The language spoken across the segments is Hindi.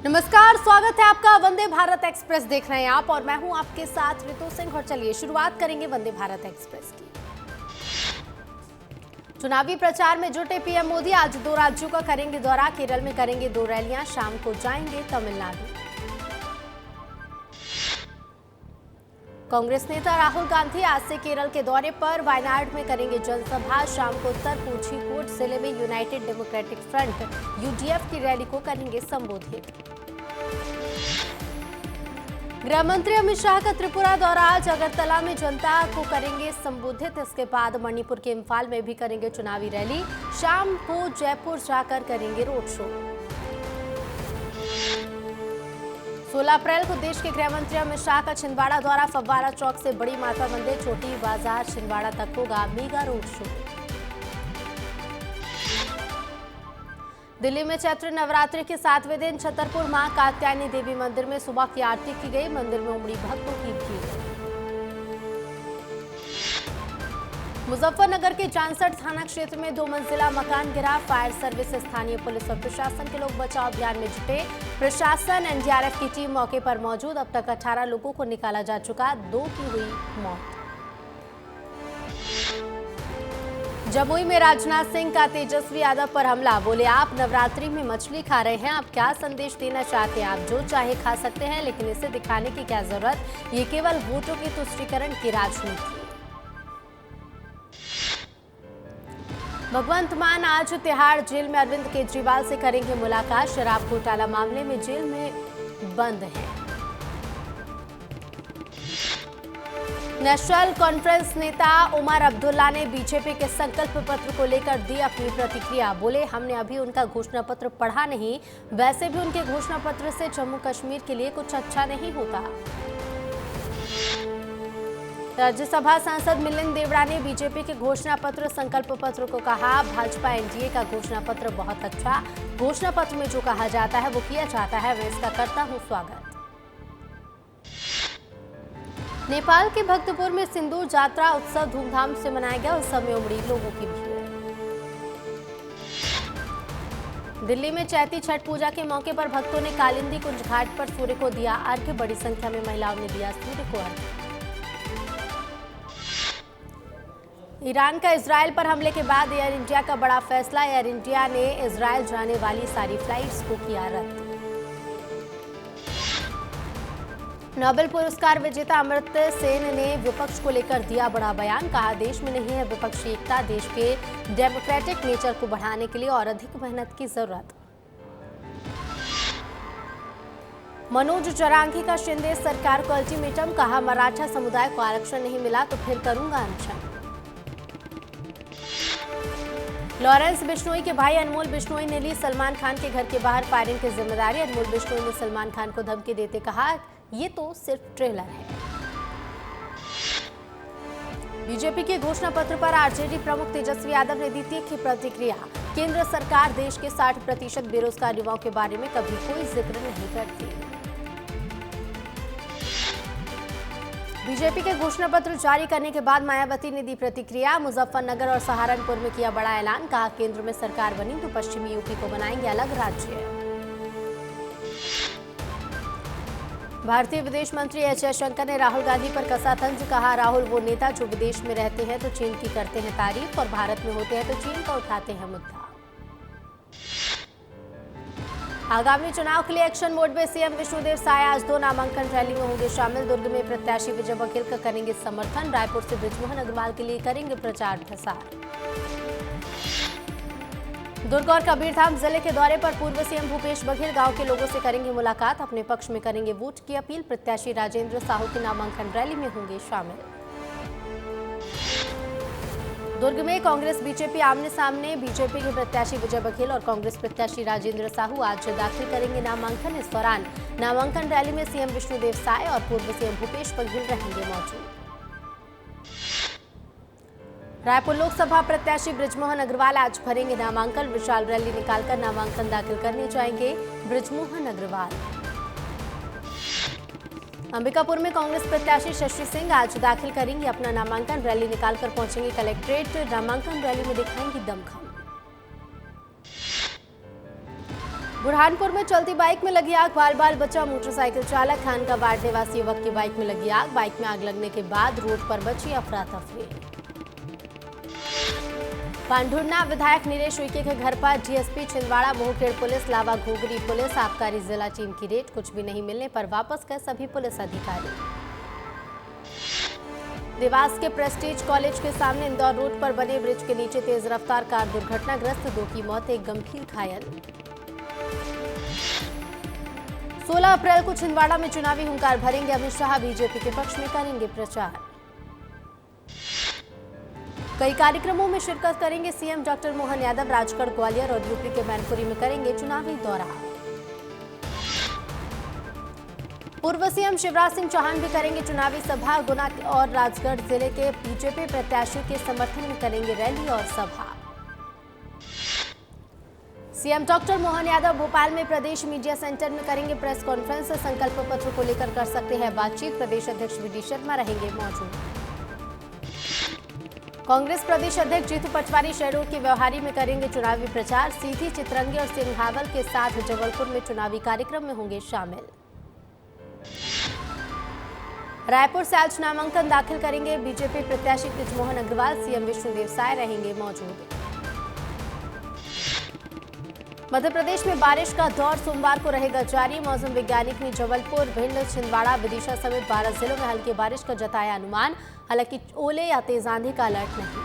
नमस्कार, स्वागत है आपका वंदे भारत एक्सप्रेस देख रहे हैं आप और मैं हूं आपके साथ रितु सिंह। और चलिए शुरुआत करेंगे वंदे भारत एक्सप्रेस की। चुनावी प्रचार में जुटे पीएम मोदी आज 2 राज्यों का करेंगे दौरा। केरल में करेंगे 2 रैलियां, शाम को जाएंगे तमिलनाडु। कांग्रेस नेता राहुल गांधी आज से केरल के दौरे पर। वायनाड में करेंगे जनसभा। शाम को उत्तर कोझिकोड जिले में यूनाइटेड डेमोक्रेटिक फ्रंट यूडीएफ की रैली को करेंगे संबोधित। गृह मंत्री अमित शाह का त्रिपुरा दौरा आज। अगरतला में जनता को करेंगे संबोधित। इसके बाद मणिपुर के इम्फाल में भी करेंगे चुनावी रैली। शाम को जयपुर जाकर करेंगे रोड शो। 16 अप्रैल को देश के गृह मंत्री अमित शाह का छिंदवाड़ा दौरा। फव्वारा चौक से बड़ी माता मंदिर, चोटी बाजार, छिंदवाड़ा तक होगा मेगा रोड शो। दिल्ली में चैत्र नवरात्रि के 7वें दिन छतरपुर मां कात्यायनी देवी मंदिर में सुबह की आरती की गई। मंदिर में उमड़ी भक्तों की भीड़। मुजफ्फरनगर के जानसठ थाना क्षेत्र में 2 मंजिला मकान गिरा। फायर सर्विस, स्थानीय पुलिस और प्रशासन के लोग बचाव अभियान में जुटे। प्रशासन, एनडीआरएफ की टीम मौके पर मौजूद। अब तक 18 लोगों को निकाला जा चुका, 2 की हुई मौत। जमुई में राजनाथ सिंह का तेजस्वी यादव पर हमला। बोले, आप नवरात्रि में मछली खा रहे हैं, आप क्या संदेश देना चाहते हैं? आप जो चाहे खा सकते हैं, लेकिन इसे दिखाने की क्या जरूरत? ये केवल वोटों के तुष्टीकरण की राजनीति है। भगवंत मान आज तिहाड़ जेल में अरविंद केजरीवाल से करेंगे मुलाकात। शराब घोटाला मामले में जेल में बंद हैं। नेशनल कॉन्फ्रेंस नेता उमर अब्दुल्ला ने बीजेपी के संकल्प पत्र को लेकर दी अपनी प्रतिक्रिया। बोले, हमने अभी उनका घोषणा पत्र पढ़ा नहीं, वैसे भी उनके घोषणा पत्र से जम्मू कश्मीर के लिए कुछ अच्छा नहीं होता। राज्यसभा सांसद मिलिंद देवड़ा ने बीजेपी के घोषणा पत्र संकल्प पत्र को कहा, भाजपा एनडीए का घोषणा पत्र बहुत अच्छा। घोषणा पत्र में जो कहा जाता है वो किया जाता है, मैं इसका करता हूं स्वागत। नेपाल के भक्तपुर में सिंदूर जात्रा उत्सव धूमधाम से मनाया गया। उत्सव में उमड़ी लोगों की भीड़। दिल्ली में चैती छठ पूजा के मौके पर भक्तों ने कालिंदी कुंज घाट पर सूर्य को दिया अर्घ्य। बड़ी संख्या में महिलाओं ने दिया सूर्य को अर्घ्य। ईरान का इजरायल पर हमले के बाद एयर इंडिया का बड़ा फैसला। एयर इंडिया ने इजरायल जाने वाली सारी फ्लाइट्स को किया रद्द। नोबेल पुरस्कार विजेता अमर्त्य सेन ने विपक्ष को लेकर दिया बड़ा बयान। कहा, देश में नहीं है विपक्षी एकता, देश के डेमोक्रेटिक नेचर को बढ़ाने के लिए और अधिक मेहनत की जरूरत। मनोज जरांगी का शिंदे सरकार को अल्टीमेटम। कहा, मराठा समुदाय को आरक्षण नहीं मिला तो फिर करूंगा अनशन। लॉरेंस बिश्नोई के भाई अनमोल बिश्नोई ने ली सलमान खान के घर के बाहर फायरिंग की जिम्मेदारी। अनमोल बिश्नोई ने सलमान खान को धमकी देते कहा, ये तो सिर्फ ट्रेलर है। बीजेपी के घोषणा पत्र पर आरजेडी प्रमुख तेजस्वी यादव ने दी तीखी प्रतिक्रिया। केंद्र सरकार देश के 60% बेरोजगार युवाओं के बारे में कभी कोई जिक्र नहीं करती। बीजेपी के घोषणा पत्र जारी करने के बाद मायावती ने दी प्रतिक्रिया। मुजफ्फरनगर और सहारनपुर में किया बड़ा ऐलान। कहा, केंद्र में सरकार बनी तो पश्चिमी यूपी को बनाएंगे अलग राज्य। भारतीय विदेश मंत्री एस जयशंकर ने राहुल गांधी पर कसा तंज। कहा, राहुल वो नेता जो विदेश में रहते हैं तो चीन की करते हैं तारीफ और भारत में होते हैं तो चीन का उठाते हैं मुद्दा। आगामी चुनाव के लिए एक्शन मोड में सीएम विष्णुदेव साय आज 2 नामांकन रैली में होंगे शामिल। दुर्ग में प्रत्याशी विजय बघेल का करेंगे समर्थन। रायपुर से बृजमोहन अग्रवाल के लिए करेंगे प्रचार प्रसार। दुर्ग और कबीरधाम जिले के दौरे पर पूर्व सीएम भूपेश बघेल गांव के लोगों से करेंगे मुलाकात। अपने पक्ष में करेंगे वोट की अपील। प्रत्याशी राजेंद्र साहू की नामांकन रैली में होंगे शामिल। दुर्ग में कांग्रेस बीजेपी आमने सामने। बीजेपी के प्रत्याशी विजय बघेल और कांग्रेस प्रत्याशी राजेंद्र साहू आज दाखिल करेंगे नामांकन। इस दौरान नामांकन रैली में सीएम विष्णुदेव साय और पूर्व सीएम भूपेश बघेल रहेंगे मौजूद। रायपुर लोकसभा प्रत्याशी बृजमोहन अग्रवाल आज भरेंगे नामांकन। विशाल रैली निकालकर नामांकन दाखिल करने जाएंगे बृजमोहन अग्रवाल। अंबिकापुर में कांग्रेस प्रत्याशी शशि सिंह आज दाखिल करेंगे अपना नामांकन। रैली निकालकर पहुंचेंगे कलेक्ट्रेट। नामांकन रैली में दिखाएंगे दमखम। बुरहानपुर में चलती बाइक में लगी आग, बाल बाल बचा मोटरसाइकिल चालक। खानकाबाद निवासी युवक की बाइक में लगी आग। बाइक में आग लगने के बाद रोड पर बची अफरा तफरी। पांढुर्णा विधायक नीलेश उइके के घर पर डीएसपी छिंदवाड़ा, मोहखेड़ पुलिस, लावा घोगरी पुलिस, आबकारी जिला टीम की रेड। कुछ भी नहीं मिलने पर वापस गए सभी पुलिस अधिकारी। देवास के प्रेस्टीज कॉलेज के सामने इंदौर रोड पर बने ब्रिज के नीचे तेज रफ्तार कार दुर्घटनाग्रस्त, 2 की मौत, 1 गंभीर घायल। 16 अप्रैल को छिंदवाड़ा में चुनावी हुंकार भरेंगे अमित शाह, बीजेपी के पक्ष में करेंगे प्रचार। कई कार्यक्रमों में शिरकत करेंगे सीएम डॉक्टर मोहन यादव। राजगढ़, ग्वालियर और यूपी के मैनपुरी में करेंगे चुनावी दौरा। पूर्व सीएम शिवराज सिंह चौहान भी करेंगे चुनावी सभा। गुना और राजगढ़ जिले के बीजेपी प्रत्याशी के समर्थन में करेंगे रैली और सभा। सीएम डॉक्टर मोहन यादव भोपाल में प्रदेश मीडिया सेंटर में करेंगे प्रेस कॉन्फ्रेंस। संकल्प पत्र को लेकर कर सकते हैं बातचीत। प्रदेश अध्यक्ष वी डी शर्मा रहेंगे मौजूद। कांग्रेस प्रदेश अध्यक्ष जीतू पटवारी शहडोल के व्यवहारी में करेंगे चुनावी प्रचार। सीधी, चितरंगी और सिंघावल के साथ जबलपुर में चुनावी कार्यक्रम में होंगे शामिल। रायपुर से आज नामांकन दाखिल करेंगे बीजेपी प्रत्याशी बृजमोहन अग्रवाल। सीएम विष्णुदेव साय रहेंगे मौजूद। मध्य प्रदेश में बारिश का दौर सोमवार को रहेगा जारी। मौसम वैज्ञानिक ने जबलपुर, भिंड, छिंदवाड़ा, विदिशा समेत 12 जिलों में हल्की बारिश का जताया अनुमान। हालांकि ओले या तेज आंधी का अलर्ट नहीं।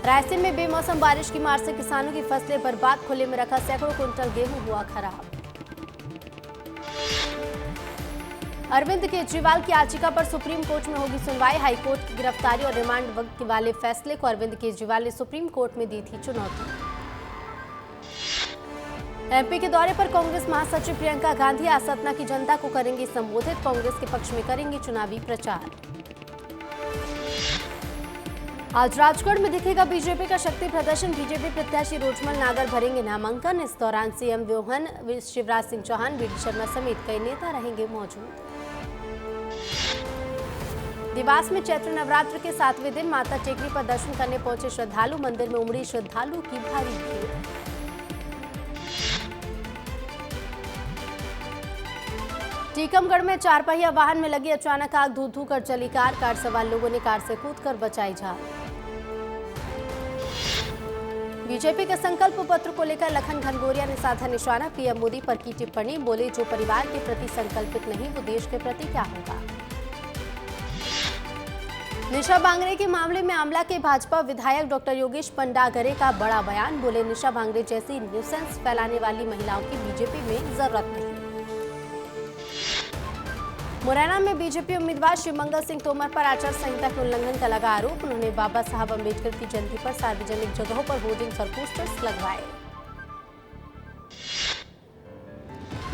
रायसेन में बेमौसम बारिश की मार से किसानों की फसलें बर्बाद, खुले में रखा सैकड़ों क्विंटल गेहूं हुआ खराब। अरविंद केजरीवाल की याचिका पर सुप्रीम कोर्ट में होगी सुनवाई। हाईकोर्ट की गिरफ्तारी और रिमांड वाले फैसले को अरविंद केजरीवाल ने सुप्रीम कोर्ट में दी थी चुनौती। एमपी के दौरे पर कांग्रेस महासचिव प्रियंका गांधी आज सतना की जनता को करेंगी संबोधित। कांग्रेस के पक्ष में करेंगी चुनावी प्रचार। आज राजगढ़ में दिखेगा बीजेपी का शक्ति प्रदर्शन। बीजेपी प्रत्याशी रोजमल नागर भरेंगे नामांकन। इस दौरान CM Mohan, Shivraj Singh Chauhan, V D Sharma समेत कई नेता रहेंगे मौजूद। देवास में चैत्र नवरात्र के 7वें दिन माता टेकरी पर दर्शन करने पहुंचे श्रद्धालु। मंदिर में उमड़ी श्रद्धालुओं की भारी भीड़। टीकमगढ़ में 4 पहिया वाहन में लगी अचानक आग, धू कर चली कार सवार लोगों ने कार से कूदकर बचाई जान। बीजेपी के संकल्प पत्र को लेकर लखन घनघोरिया ने साधा निशाना। पीएम मोदी पर की टिप्पणी, बोले जो परिवार के प्रति संकल्पित नहीं वो देश के प्रति क्या होगा। निशा बांगरे के मामले में आमला के भाजपा विधायक डॉक्टर योगेश पंडागरे का बड़ा बयान। बोले निशा बांगरे जैसी न्यूसेंस फैलाने वाली महिलाओं की बीजेपी में जरूरत नहीं। मुरैना में बीजेपी उम्मीदवार शिवमंगल सिंह तोमर पर आचार संहिता के उल्लंघन का लगा आरोप। उन्होंने बाबा साहब अम्बेडकर की जयंती पर सार्वजनिक जगहों पर होर्डिंग्स और पोस्टर्स लगवाए।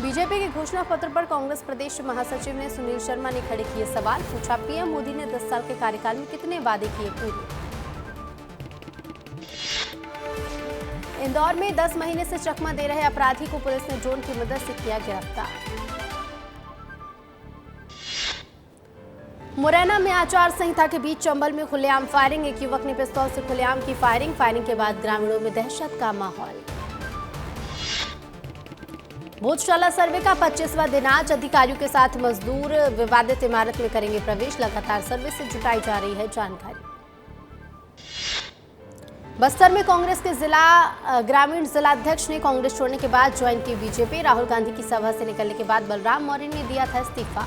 बीजेपी के घोषणा पत्र पर कांग्रेस प्रदेश महासचिव ने सुनील शर्मा ने खड़े किए सवाल। पूछा, पीएम मोदी ने 10 साल के कार्यकाल में कितने वादे किए पूरे। इंदौर में 10 महीने से चकमा दे रहे अपराधी को पुलिस ने ड्रोन की मदद से किया गिरफ्तार। मुरैना में आचार संहिता के बीच चंबल में खुलेआम फायरिंग। एक युवक ने पिस्तौल से खुलेआम की फायरिंग के बाद ग्रामीणों में दहशत का माहौल। भोजशाला सर्वे का 25वां दिन आज। अधिकारियों के साथ मजदूर विवादित इमारत में करेंगे प्रवेश। लगातार सर्वे से जुटाई जा रही है जानकारी। बस्तर में कांग्रेस के ग्रामीण जिलाध्यक्ष ने कांग्रेस छोड़ने के बाद ज्वाइन की बीजेपी। राहुल गांधी की सभा से निकलने के बाद बलराम मौर्य ने दिया था इस्तीफा।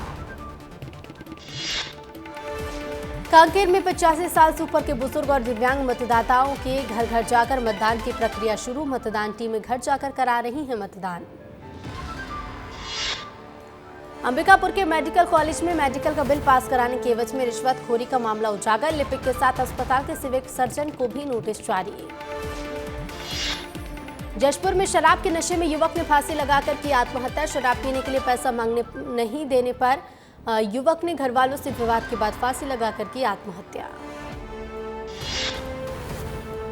कांकेर में 85 साल से ऊपर के बुजुर्ग और दिव्यांग मतदाताओं के घर घर जाकर मतदान की प्रक्रिया शुरू। मतदान टीमें घर जाकर करा रही हैं मतदान। अंबिकापुर के मेडिकल कॉलेज में मेडिकल का बिल पास कराने के एवज में रिश्वतखोरी का मामला उजागर। लिपिक के साथ अस्पताल के सिविल सर्जन को भी नोटिस जारी। जशपुर में शराब के नशे में युवक ने फांसी लगाकर की आत्महत्या। शराब पीने के लिए पैसा मांगने नहीं देने पर युवक ने घर वालों से विवाद के बाद फांसी लगाकर की आत्महत्या।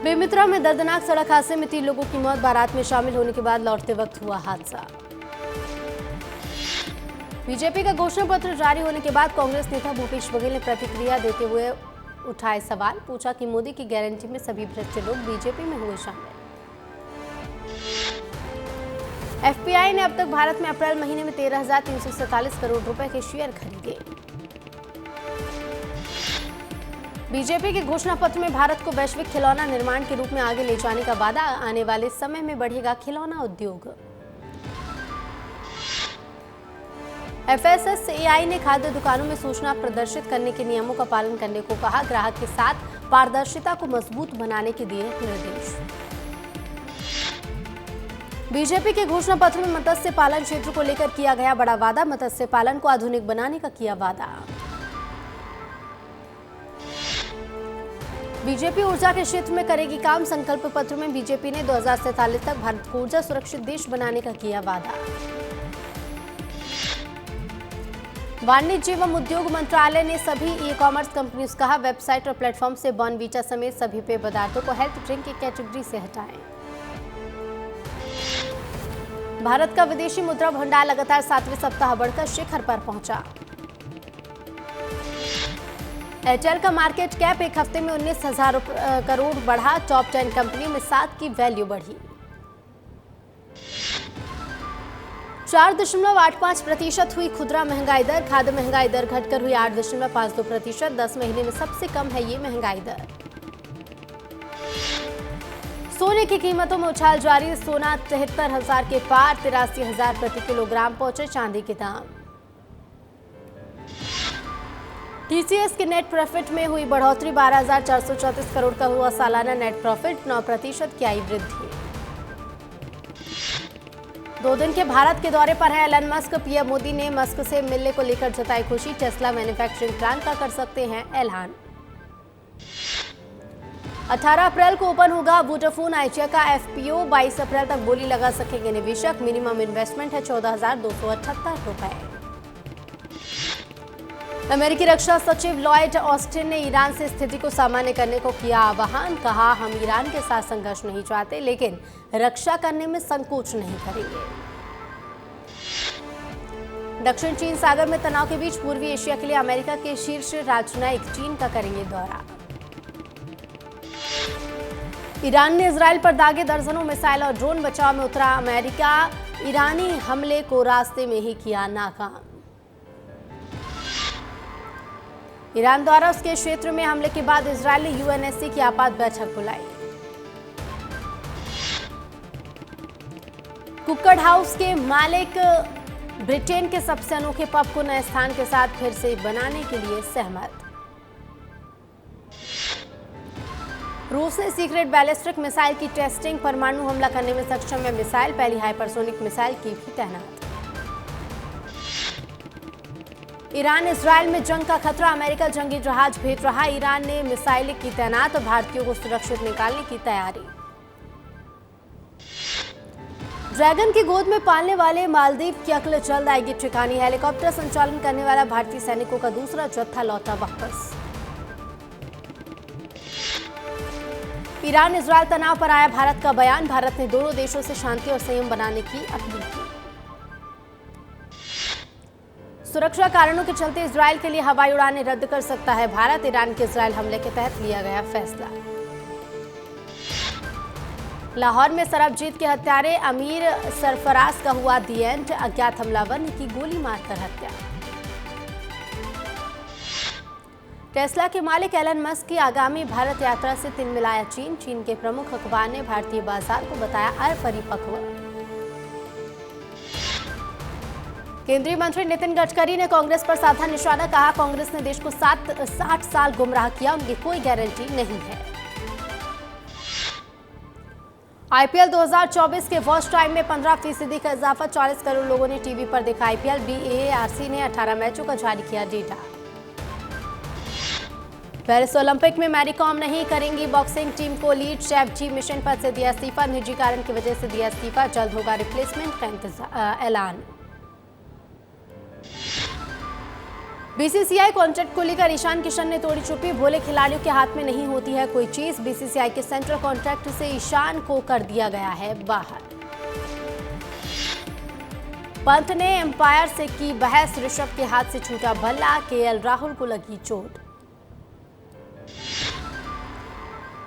बेमित्रा में दर्दनाक सड़क हादसे में 3 लोगों की मौत। बारात में शामिल होने के बाद लौटते वक्त हुआ हादसा। बीजेपी का घोषणा पत्र जारी होने के बाद कांग्रेस नेता भूपेश बघेल ने प्रतिक्रिया देते हुए उठाए सवाल। पूछा कि मोदी की गारंटी में सभी भ्रष्ट लोग बीजेपी में हुए शामिल। एफपीआई ने अब तक भारत में अप्रैल महीने में 13,347 करोड़ रुपए के शेयर खरीदे। बीजेपी के घोषणा पत्र में भारत को वैश्विक खिलौना निर्माण के रूप में आगे ले जाने का वादा, आने वाले समय में बढ़ेगा खिलौना उद्योग। एफएसएसएआई ने खाद्य दुकानों में सूचना प्रदर्शित करने के नियमों का पालन करने को कहा, ग्राहक के साथ पारदर्शिता को मजबूत बनाने के दिए निर्देश। बीजेपी के घोषणा पत्र में मत्स्य पालन क्षेत्र को लेकर किया गया बड़ा वादा, मत्स्य पालन को आधुनिक बनाने का किया वादा। बीजेपी ऊर्जा के क्षेत्र में करेगी काम, संकल्प पत्र में बीजेपी ने 2047 तक भारत को ऊर्जा सुरक्षित देश बनाने का किया वादा। वाणिज्य एवं उद्योग मंत्रालय ने सभी ई कॉमर्स कंपनियों से कहा, वेबसाइट और प्लेटफॉर्म से बॉर्नवीटा समेत सभी पेय पदार्थों को हेल्थ ड्रिंक की कैटेगरी से हटाएं। भारत का विदेशी मुद्रा भंडार लगातार 7वें सप्ताह बढ़कर शिखर पर पहुंचा। एयरटेल का मार्केट कैप एक हफ्ते में 19,000 करोड़ बढ़ा, टॉप 10 कंपनियों में 7 की वैल्यू बढ़ी। 4.85% हुई खुदरा महंगाई दर, खाद्य महंगाई दर घटकर हुई 8.52%, 10 महीने में सबसे कम है ये महंगाई दर। सोने की कीमतों में उछाल जारी, सोना 73,000 के पार, 83,000 प्रति किलोग्राम पहुंचे चांदी के दाम। टीसीएस के नेट प्रॉफिट में हुई बढ़ोतरी, 12,434 करोड़ का हुआ सालाना नेट प्रॉफिट, 9% की आई वृद्धि। 2 दिन के भारत के दौरे पर है एलन मस्क, पीएम मोदी ने मस्क से मिलने को लेकर जताई खुशी, टेस्ला मैन्युफैक्चरिंग प्लांट का कर सकते हैं ऐलान। 18 अप्रैल को ओपन होगा वोडाफोन आइडिया का एफपीओ, 22 अप्रैल तक बोली लगा सकेंगे निवेशक, मिनिमम इन्वेस्टमेंट है 14,278 रुपए। अमेरिकी रक्षा सचिव लॉयड ऑस्टिन ने ईरान से स्थिति को सामान्य करने को किया आह्वान, कहा हम ईरान के साथ संघर्ष नहीं चाहते लेकिन रक्षा करने में संकोच नहीं करेंगे। दक्षिण चीन सागर में तनाव के बीच पूर्वी एशिया के लिए अमेरिका के शीर्ष राजनयिक चीन का करेंगे दौरा। ईरान ने इजराइल पर दागे दर्जनों मिसाइल और ड्रोन, बचाव में उतरा अमेरिका, ईरानी हमले को रास्ते में ही किया नाकाम। ईरान द्वारा उसके क्षेत्र में हमले के बाद इजरायल ने यूएनएससी की आपात बैठक बुलाई। कुक्कड़ हाउस के मालिक ब्रिटेन के सबसे अनोखे पब को नए स्थान के साथ फिर से बनाने के लिए सहमत। रूस ने सीक्रेट बैलिस्टिक मिसाइल की टेस्टिंग, परमाणु हमला करने में सक्षम है मिसाइल, पहली हाइपरसोनिक मिसाइल की भी तैनात। ईरान इजरायल में जंग का खतरा, अमेरिका जंगी जहाज भेज रहा, ईरान ने मिसाइल की तैनात, भारतीयों को सुरक्षित निकालने की तैयारी। ड्रैगन की गोद में पालने वाले मालदीव की अक्ल जल्द आएगी ठिकानी, हेलीकॉप्टर संचालन करने वाला भारतीय सैनिकों का दूसरा जत्था लौटा वापस। ईरान इजरायल तनाव पर आया भारत का बयान, भारत ने दोनों देशों से शांति और संयम बनाने की अपील की। सुरक्षा कारणों के चलते इजरायल के लिए हवाई उड़ानें रद्द कर सकता है भारत, ईरान के इजरायल हमले के तहत लिया गया फैसला। लाहौर में सरबजीत के हत्यारे अमीर सरफराज का हुआ दी एंड, अज्ञात हमलावर ने की गोली मारकर हत्या। टेस्ला के मालिक एलन मस्क की आगामी भारत यात्रा से तिलमिलाया चीन, चीन के प्रमुख अखबार ने भारतीय बाजार को बताया अपरिपक्व। केंद्रीय मंत्री नितिन गडकरी ने कांग्रेस पर साधा निशाना, कहा कांग्रेस ने देश को 60 साल गुमराह किया, उनकी कोई गारंटी नहीं है। आईपीएल 2024 के वॉच टाइम में 15% का इजाफा, 40 करोड़ लोगों ने टीवी पर देखा आईपीएल, बीएआरसी ने 18 मैचों का जारी किया डेटा। पेरिस ओलंपिक में मैरी कॉम नहीं करेंगी बॉक्सिंग टीम को लीड, शेफ जी मिशन पद से दिया इस्तीफा, निजी कारण की वजह से दिया इस्तीफा, जल्द होगा रिप्लेसमेंट का ऐलान। बीसीसीआई कॉन्ट्रैक्ट को लेकर ईशान किशन ने तोड़ी चुप्पी, बोले खिलाड़ियों के हाथ में नहीं होती है कोई चीज, बीसीसीआई के सेंट्रल कॉन्ट्रैक्ट से ईशान को कर दिया गया है बाहर। पंत ने एम्पायर से की बहस, ऋषभ के हाथ से छूटा बल्ला, केएल राहुल को लगी चोट।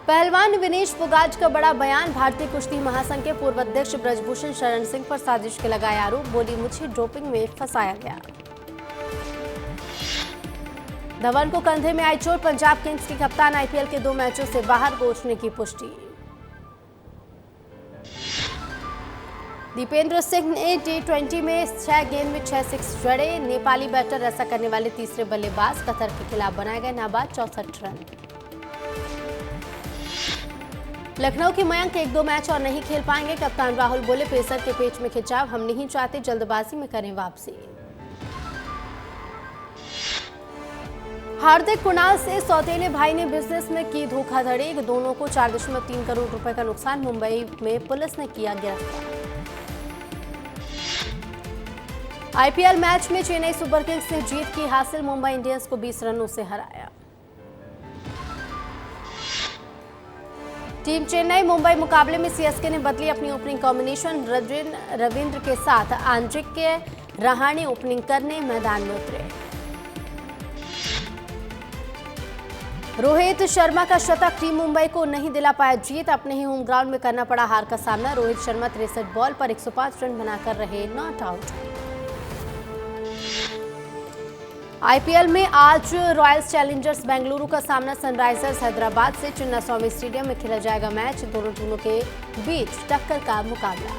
पहलवान विनेश फोगाट का बड़ा बयान। भारतीय कुश्ती महासंघ के पूर्व अध्यक्ष ब्रजभूषण शरण सिंह पर साजिश के लगाए आरोप। बोली, मुझे डोपिंग में फंसाया गया। धवन को कंधे में आई चोट। पंजाब किंग्स की कप्तान आईपीएल के 2 मैचों से बाहर घोषणे की पुष्टि। दीपेंद्र सिंह ने T20 में 6 गेंद में 6 सिक्स जड़े। नेपाली बैटर ऐसा करने वाले तीसरे बल्लेबाज। कतर के खिलाफ बनाए गए नाबाद 64 रन। लखनऊ के मयंक 1-2 मैच और नहीं खेल पाएंगे। कप्तान राहुल बोले, पेसर के पेट में खिंचाव, हम नहीं चाहते जल्दबाजी में करें वापसी। हार्दिक कुणाल से सौतेले भाई ने बिजनेस में की धोखाधड़ी। दोनों को 4.3 करोड़ रुपए का नुकसान। मुंबई में पुलिस ने किया गिरफ्तार। आईपीएल मैच में चेन्नई सुपर किंग्स ने जीत की हासिल। मुंबई इंडियंस को 20 रनों से हराया। टीम चेन्नई मुंबई मुकाबले में सीएसके ने बदली अपनी ओपनिंग कॉम्बिनेशन। रविंद्र के साथ आंद्रिके रहाणे ओपनिंग करने मैदान में उतरे। रोहित शर्मा का शतक टीम मुंबई को नहीं दिला पाया जीत। अपने ही होम ग्राउंड में करना पड़ा हार का सामना। रोहित शर्मा 63 बॉल पर 105 रन बनाकर रहे नॉट आउट। आईपीएल में आज रॉयल्स चैलेंजर्स बेंगलुरु का सामना सनराइजर्स हैदराबाद से। चिन्नास्वामी स्टेडियम में खेला जाएगा मैच। दोनों टीमों के बीच टक्कर का मुकाबला।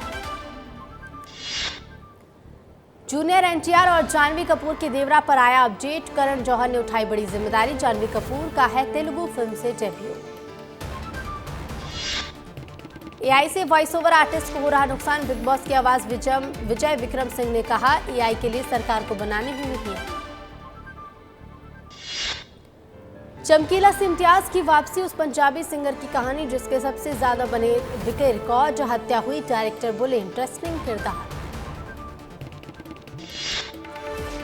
जूनियर एनटीआर और जानवी कपूर के देवरा पर आया अपडेट। करण जौहर ने उठाई बड़ी जिम्मेदारी। जानवी कपूर का है तेलुगु फिल्म से डेब्यू। एआई से वॉइस ओवर आर्टिस्ट को हो रहा नुकसान। बिग बॉस की आवाज विजय विक्रम सिंह ने कहा, एआई के लिए सरकार को बनाने ही नहीं है। चमकीला से इम्तियाज की वापसी। उस पंजाबी सिंगर की कहानी जिसके सबसे ज्यादा बने बिके रिकॉर्ड। हत्या हुई, डायरेक्टर बोले, इंटरेस्टिंग किरदार।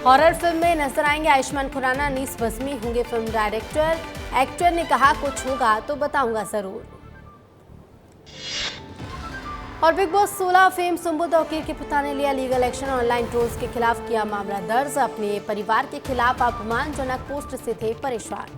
हॉरर फिल्म में नजर आएंगे आयुष्मान खुराना। अनीस बज़मी होंगे फिल्म डायरेक्टर। एक्टर ने कहा, कुछ होगा तो बताऊंगा जरूर। और big boss 16 fame Sumbul Tauqeer के पिता ने लिया लीगल एक्शन। ऑनलाइन ट्रोल्स के खिलाफ किया मामला दर्ज। अपने परिवार के खिलाफ अपमानजनक पोस्ट से थे परेशान।